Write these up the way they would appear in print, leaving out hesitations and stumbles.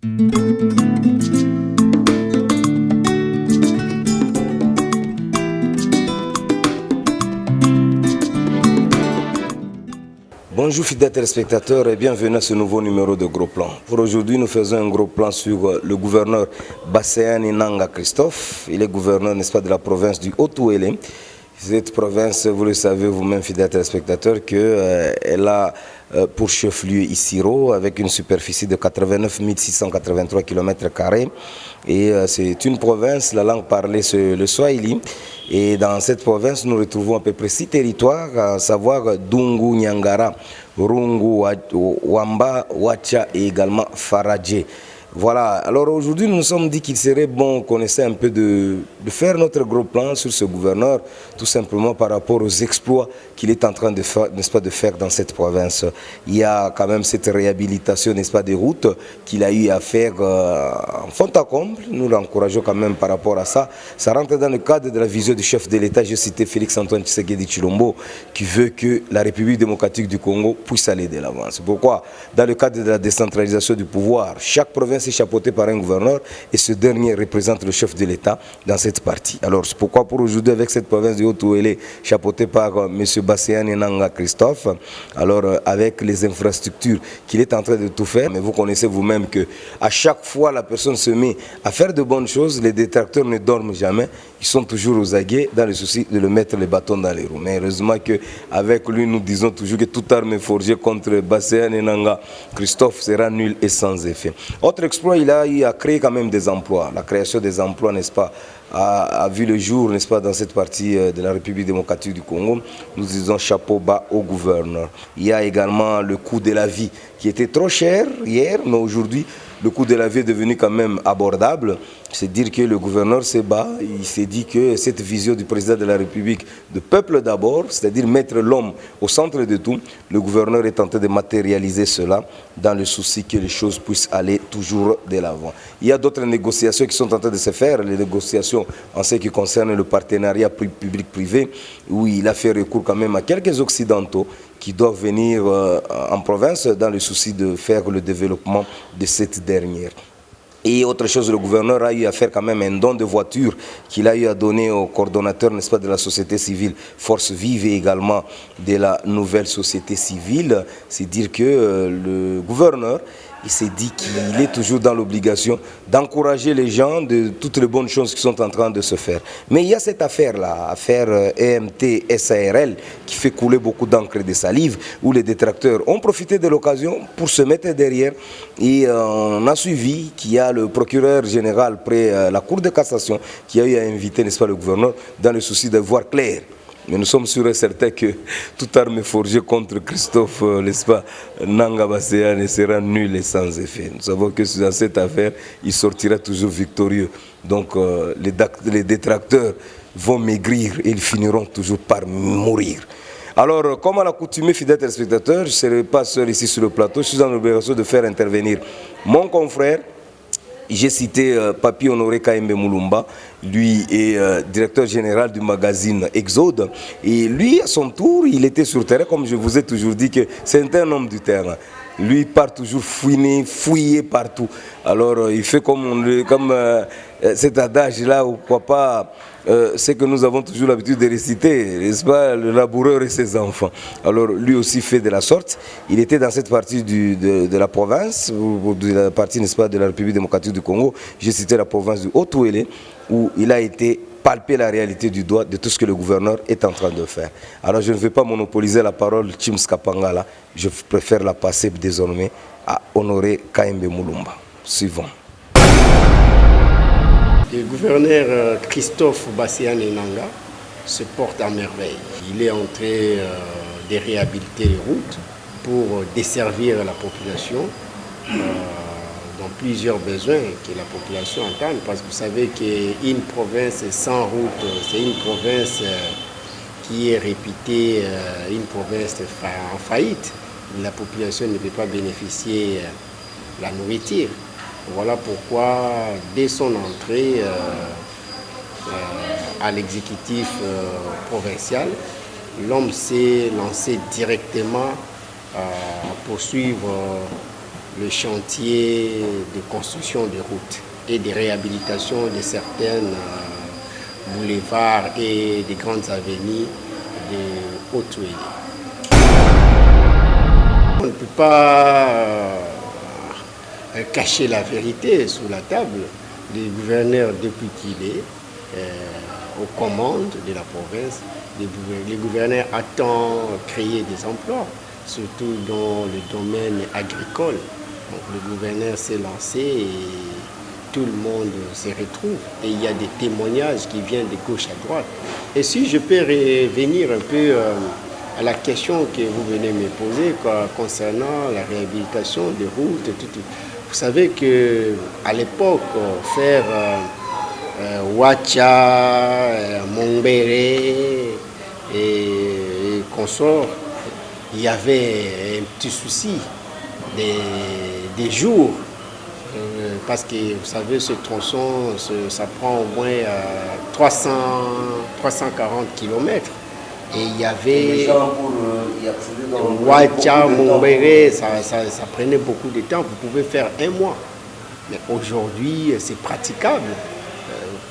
Bonjour fidèles téléspectateurs et bienvenue à ce nouveau numéro de Gros Plan. Pour aujourd'hui, nous faisons un gros plan sur le gouverneur Baseani Nanga Christophe. Il est gouverneur, n'est-ce pas, de la province du Haut-Ouélé. Cette province, vous le savez vous-même, fidèles téléspectateurs, qu'elle a pour chef-lieu Isiro avec une superficie de 89 683 km². Et c'est une province, la langue parlée c'est le Swahili. Et dans cette province, nous retrouvons à peu près 6 territoires, à savoir Dungu, Nyangara, Rungu, Wamba, Wacha et également Faradje. Voilà, alors aujourd'hui nous nous sommes dit qu'il serait bon qu'on essaie un peu de faire notre gros plan sur ce gouverneur, tout simplement par rapport aux exploits qu'il est en train de faire, n'est-ce pas, de faire dans cette province. Il y a quand même cette réhabilitation, n'est-ce pas, des routes qu'il a eu à faire en fond à comble. Nous l'encourageons quand même par rapport à ça. Ça rentre dans le cadre de la vision du chef de l'État, j'ai cité Félix-Antoine Tshisekedi Tshilombo, qui veut que la République démocratique du Congo puisse aller de l'avant. C'est pourquoi, dans le cadre de la décentralisation du pouvoir, chaque province est chapeautée par un gouverneur et ce dernier représente le chef de l'État dans cette partie. Alors c'est pourquoi pour aujourd'hui, avec cette province du Haut-Ouélé chapeautée par M. Baseani Nanga Christophe, alors avec les infrastructures qu'il est en train de tout faire, mais vous connaissez vous-même que à chaque fois la personne se met à faire de bonnes choses, les détracteurs ne dorment jamais, ils sont toujours aux aguets dans le souci de le mettre les bâtons dans les roues. Mais heureusement qu'avec lui nous disons toujours que toute arme forgée contre Baseani Nanga Christophe sera nulle et sans effet. Autre exploit, il a créé quand même des emplois. La création des emplois, n'est-ce pas, a vu le jour, n'est-ce pas, dans cette partie de la République démocratique du Congo. Nous disons chapeau bas au gouverneur. Il y a également le coût de la vie qui était trop cher hier, mais aujourd'hui, le coût de la vie est devenu quand même abordable. C'est dire que le gouverneur se bat. Il s'est dit que cette vision du président de la République de peuple d'abord, c'est-à-dire mettre l'homme au centre de tout, le gouverneur est en train de matérialiser cela dans le souci que les choses puissent aller toujours de l'avant. Il y a d'autres négociations qui sont en train de se faire, les négociations en ce qui concerne le partenariat public-privé, où il a fait recours quand même à quelques Occidentaux qui doivent venir en province dans le souci de faire le développement de cette dernière. Et autre chose, le gouverneur a eu à faire quand même un don de voiture qu'il a eu à donner au coordonnateur, n'est-ce pas, de la société civile Force Vive et également de la nouvelle société civile. C'est dire que le gouverneur, il s'est dit qu'il est toujours dans l'obligation d'encourager les gens de toutes les bonnes choses qui sont en train de se faire. Mais il y a cette affaire-là, affaire EMT-SARL, qui fait couler beaucoup d'encre et de salive, où les détracteurs ont profité de l'occasion pour se mettre derrière. Et on a suivi qu'il y a le procureur général près la Cour de cassation qui a eu à inviter, n'est-ce pas, le gouverneur dans le souci de voir clair. Mais nous sommes sûrs et certains que toute arme forgée contre Christophe, n'est-ce pas, Nanga Baseani sera nulle et sans effet. Nous savons que dans cette affaire, il sortira toujours victorieux. Donc les détracteurs vont maigrir et ils finiront toujours par mourir. Alors, comme à l'accoutumée, fidèles téléspectateurs, je ne serai pas seul ici sur le plateau, je suis dans l'obligation de faire intervenir mon confrère. J'ai cité Papi Honoré Kaembe Moulumba, lui est directeur général du magazine Exode. Et lui, à son tour, il était sur le terrain, comme je vous ai toujours dit que c'est un homme du terrain. Lui part toujours fouiller partout. Alors il fait comme cet adage-là, où papa, c'est que nous avons toujours l'habitude de réciter, n'est-ce pas, le laboureur et ses enfants. Alors lui aussi fait de la sorte. Il était dans cette partie de la province, ou de la partie, n'est-ce pas, de la République démocratique du Congo. J'ai cité la province du Haut-Ouélé, où il a été palper la réalité du doigt de tout ce que le gouverneur est en train de faire. Alors je ne vais pas monopoliser la parole Chims Kapangala, je préfère la passer désormais à Honoré Kaembe Moulumba. Suivant. Le gouverneur Christophe Baseani Nanga se porte à merveille. Il est en train de réhabiliter les routes pour desservir la population dans plusieurs besoins que la population entend, parce que vous savez qu'une province sans route, c'est une province qui est réputée une province en faillite. La population ne peut pas bénéficier de la nourriture. Voilà pourquoi, dès son entrée à l'exécutif provincial, l'homme s'est lancé directement à poursuivre le chantier de construction de routes et de réhabilitation de certaines boulevards et des grandes avenues de Haut-Touélé. On ne peut pas cacher la vérité sous la table. Le gouverneur, depuis qu'il est aux commandes de la province, le gouverneur attend créer des emplois, surtout dans le domaine agricole. Donc, le gouverneur s'est lancé et tout le monde se retrouve. Et il y a des témoignages qui viennent de gauche à droite. Et si je peux revenir un peu à la question que vous venez me poser concernant la réhabilitation des routes, vous savez qu'à l'époque, faire Ouacha, Mombéré et consorts, il y avait un petit souci des jours. Parce que vous savez, ce tronçon, ça prend au moins 340 km. Et il y avait Ouacha, Mombéré, ça prenait beaucoup de temps. Vous pouvez faire un mois. Mais aujourd'hui, c'est praticable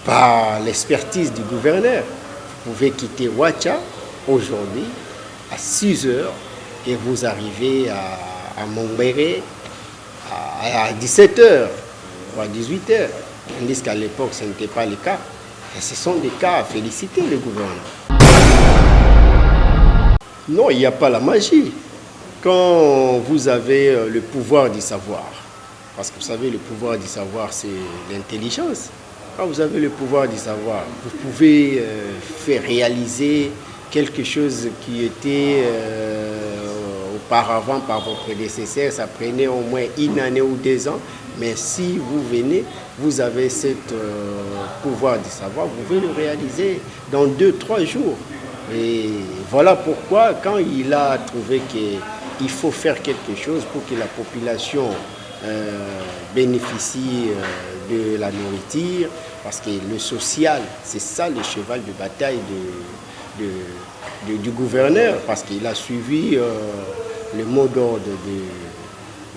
par l'expertise du gouverneur. Vous pouvez quitter Ouacha aujourd'hui à 6 heures et vous arrivez à Mombéré à 17 heures ou à 18 heures. Tandis qu'à l'époque, ce n'était pas le cas. Et ce sont des cas à féliciter le gouvernement. Non, il n'y a pas la magie. Quand vous avez le pouvoir du savoir, parce que vous savez, le pouvoir du savoir, c'est l'intelligence. Quand vous avez le pouvoir du savoir, vous pouvez faire réaliser quelque chose qui était auparavant par vos prédécesseurs. Ça prenait au moins 1 année ou 2 ans. Mais si vous venez, vous avez ce pouvoir du savoir, vous pouvez le réaliser dans 2-3 jours. Et voilà pourquoi, quand il a trouvé qu'il faut faire quelque chose pour que la population bénéficie de la nourriture, parce que le social, c'est ça le cheval de bataille du gouverneur, parce qu'il a suivi le mot d'ordre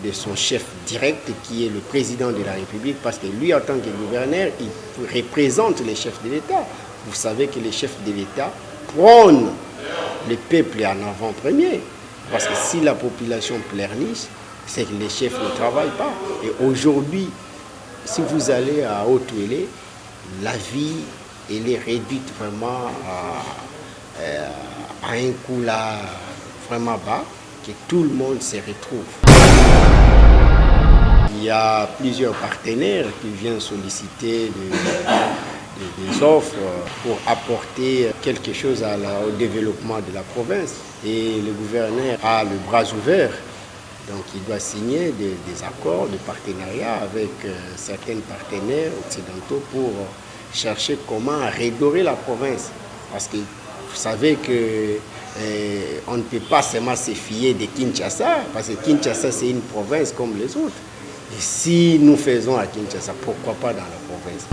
de son chef direct, qui est le président de la République, parce que lui, en tant que gouverneur, il représente les chefs de l'État. Vous savez que les chefs de l'État prônent le peuple en avant-premier. Parce que si la population pleurniche, c'est que les chefs ne travaillent pas. Et aujourd'hui, si vous allez à Haut-Touélé, la vie, elle est réduite vraiment à un coût là vraiment bas, que tout le monde se retrouve. Il y a plusieurs partenaires qui viennent solliciter des offres pour apporter quelque chose au développement de la province. Et le gouverneur a le bras ouvert. Donc il doit signer des accords de partenariat avec certains partenaires occidentaux pour chercher comment redorer la province. Parce que vous savez qu'on ne peut pas seulement se fier de Kinshasa, parce que Kinshasa c'est une province comme les autres. Et si nous faisons à Kinshasa, pourquoi pas dans la province?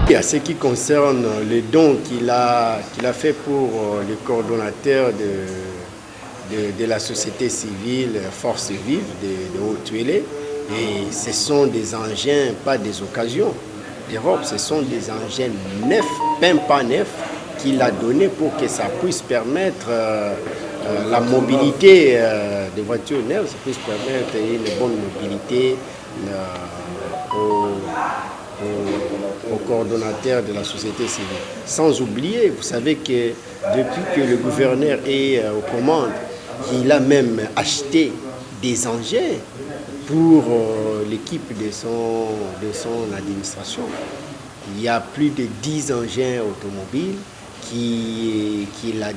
Et à ce qui concerne le don qu'il a fait pour le coordonnateur de la société civile, Force Vive de Haut-Touélé, et ce sont des engins, pas des occasions d'Europe, ce sont des engins neufs, même pas neufs, qu'il a donné pour que ça puisse permettre la mobilité des voitures neuves, ça puisse permettre une bonne mobilité au coordonnateur de la société civile. Sans oublier, vous savez que depuis que le gouverneur est aux commandes, il a même acheté des engins pour l'équipe de son administration. Il y a plus de 10 engins automobiles qu'il a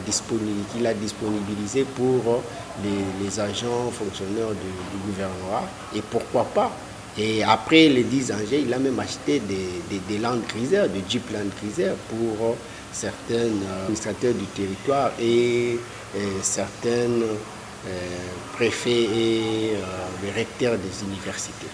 disponibilisés pour les agents fonctionnaires du gouvernorat. Et pourquoi pas? Et après les 10 engins, il a même acheté des Land Cruiser, des Jeep Land Cruiser pour certains administrateurs du territoire et certains préfets et les recteurs des universités.